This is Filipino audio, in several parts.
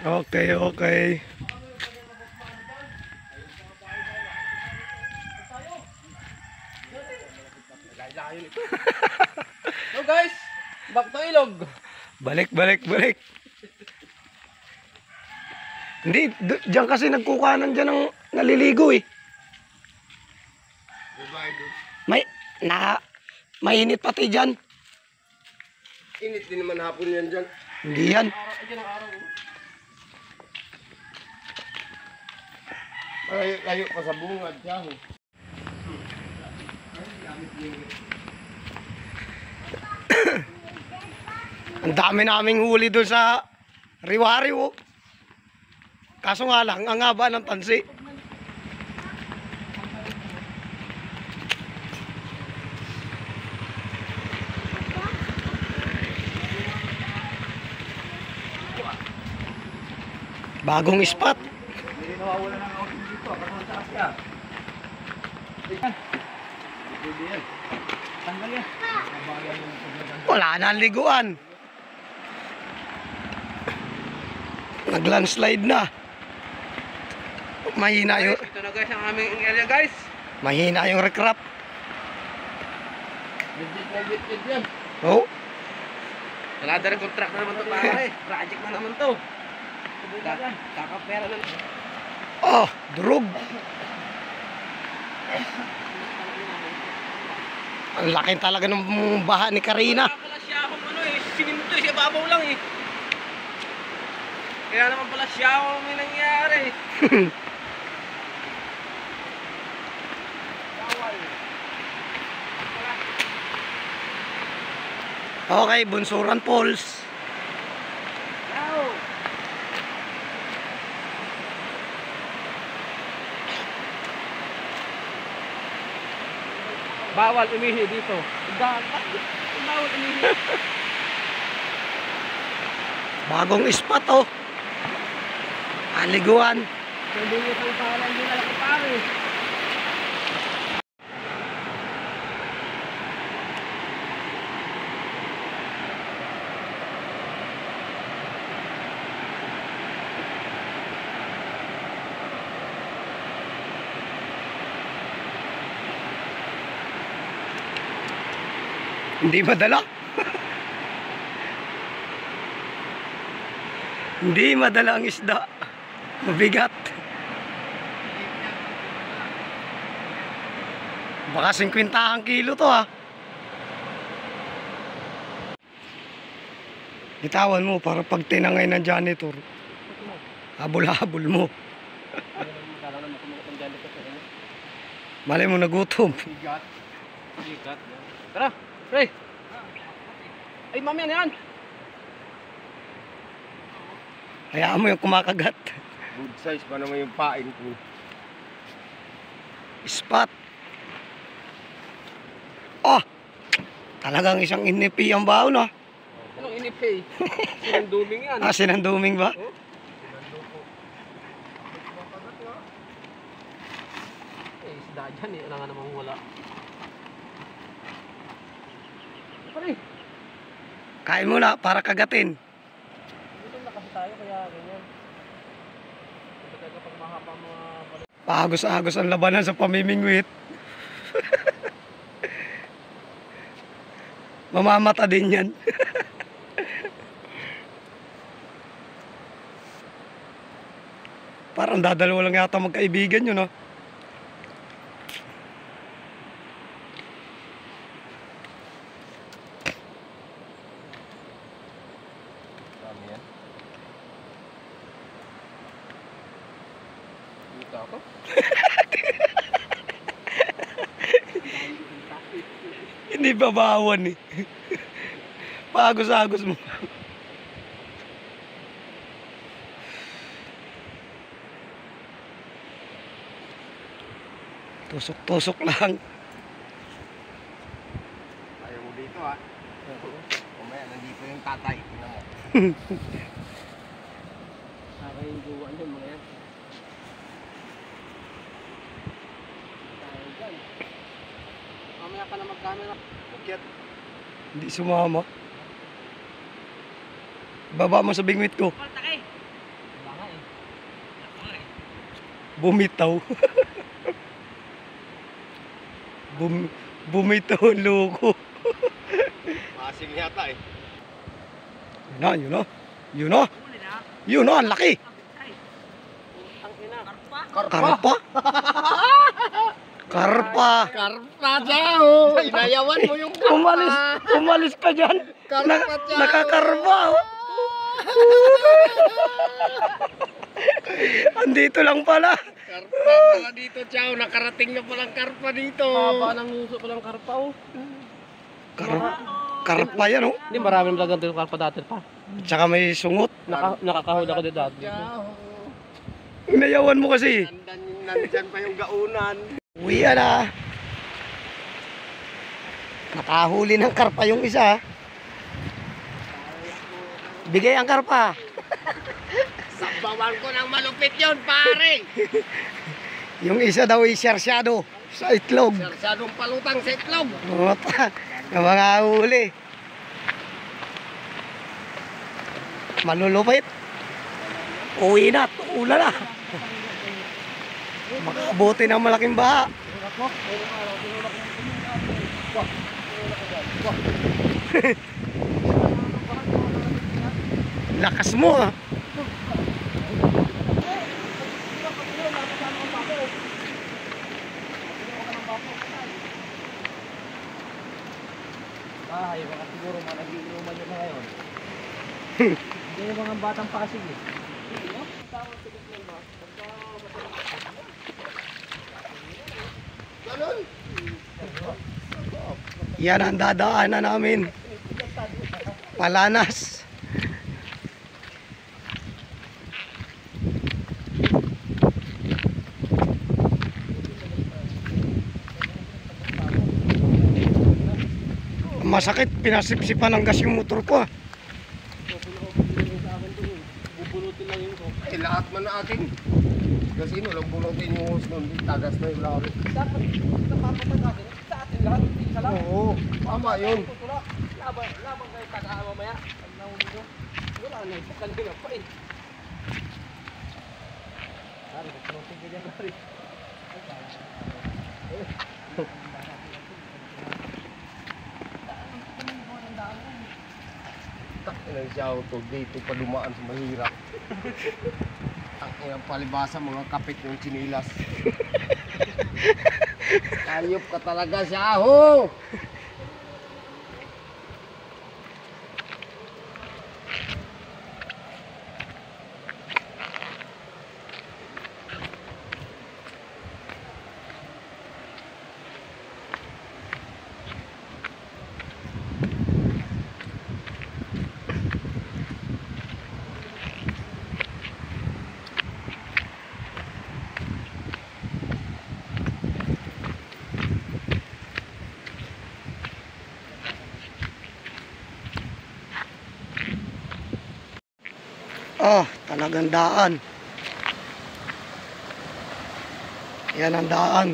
Okay, okay. So guys, back to ilog. Balik, balik, balik. Hindi, diyan kasi nagkukanan dyan ng naliligo eh. May, mainit pati dyan. Init din naman hapon yan dyan. Hindi yan. Layo pa sa bungad siya. Ang dami naming huli doon sa Riwari oh. Kaso nga lang, ang haba ng tansi. Bagong spot. Hindi nawawala ng auto dito. Katulad sa Asya. Tanggal yan. Wala na ang liguan. Nag-landslide na. Mahina yung... Ito na guys ang aming area guys. Mahina yung recrap. Legit yan. Oh. Wala na rin contract na naman ito pare. Project na naman ito. Kakapera na naman. Oh, durog. Ang laki talaga ng baha ni Karina. Wala pala siya akong ano eh. Sininto siya babaw lang eh. Kaya naman pala siya akong may nangyari. Okay, Bunsuran Falls. Bawal umihi dito. Bawal umihi. Bagong spot oh. Aliguan. Hindi nyo pang pala, hindi na lang pare. Hindi madala. Hindi madala ang isda. Mabigat. Baka 50 ang kilo to ha. Itawan mo para pag tinangay ng janitor. Habol-habol mo. Malay mo nagutom. Sigat. Tara, pre. Ay, mamaya na yan. Hayaan mo yung kumakagat. Good size pa naman yung pain ko. Spot. Oh! Talagang isang inipi ang baon ah. Anong inipay? Sinanduming yan. Ah, sinanduming ba? Oh? Eh, isda dyan eh. Wala nga namang wala. Pare. Kain mo na para kagatin. Dito na kasi tayo kaya ganyan. Ito tayo kapag mahaba mga pare. Paagos-agos ang labanan sa pamimingwit. Mamamata din yan. Parang dadalawa lang yata magkaibigan yun, no? Dami yan. Dito ako. Hindi babawan eh. Paagos-agos mo. Tusok-tusok lang. Ayaw mo dito ha. Kumaya, nandito yung tatay. Tingnan mo. Saka yung duwan yun mga yan. Tayo dyan. Mamaya ka na mag-camera. Bukyat. Hindi sumama. Baba mo sa bingwit ko. Bumitaw. Bumitaw ang loko. Masing yata eh. Yun na. Yun na, ang laki. Ang ina. Karpa. Karpa. Karpa daw. Inayawan mo yung Umalis ka dyan. Karpa daw. Nakakarpa. Oh. Andito lang pala. Karpa pala dito, Chow. Nakarating na palang karpa dito. Haba ng nguso palang karpa, oh. Karpa yan, oh. Hindi, marami naman talagang dito karpa dati pa. Tsaka may sungot. Nakakahod ako dito dati. Inayawan mo kasi. Nandyan pa yung gaunan. Uwi na. Nakahuli ng karpa yung isa. Bigay ang karpa. Sabawan ko ng malupit yun, pare. Yung isa daw isyarsyado sa itlog. Sarsadong palutang sa itlog. Yung mga huli. Manulupit. Uwi na. Ulan na. Makabuti ng malaking baha. Lakas mo ah. Ay, baka siguro nag-iinuman yun na ngayon. Hindi yung mga batang Pasig eh. Yan ang dadaanan namin. Palanas. Masakit, pinasipsipan ng gas yung motor ko ah. Bubulutin lang yung ko. Eh, lahat man na akin. Kasi lang bulutin yung hose nun. Tagas na yung lari. Dapat napapatag natin. Sa atin lahat. Isa lang. Oo, tama yun. Labang kayo taga mamaya. Pag nahuli nyo. Wala na. Sa kanila pa eh. Lari, bubulutin ka dyan, lari. Ilang siya auto dito pa dumaan sa mahirap. Ang ilang palibasa mga kapit yung chinilas. Ayop ka talaga siya ho. Oh, talagang daan. Yan ang daan.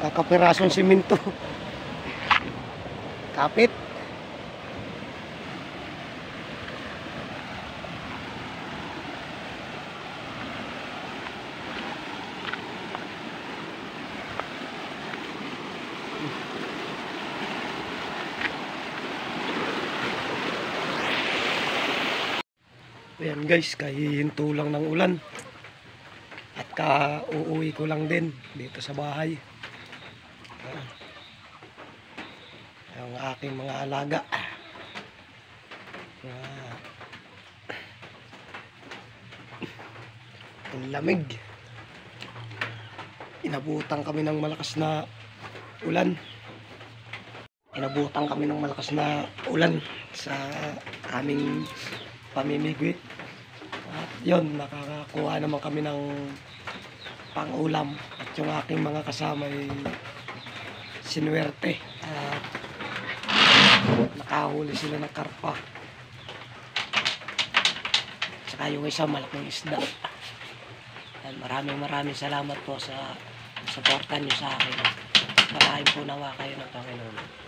Kakapirasong simento. Kapit. Ayan guys, kahihinto lang ng ulan. At uuwi ko lang din dito sa bahay. Ang aking mga alaga. Ang lamig. Inabutan kami ng malakas na ulan. Inabutan kami ng malakas na ulan sa aming pamimigwit. At yun, nakakakuha naman kami ng pang-ulam. At yung aking mga kasama ay sinuwerte. At nakahuli sila ng karpa. Saka yung isa malaking isda. At maraming salamat po sa suportan nyo sa akin. Malaking po nawa kayo ng Panginoon.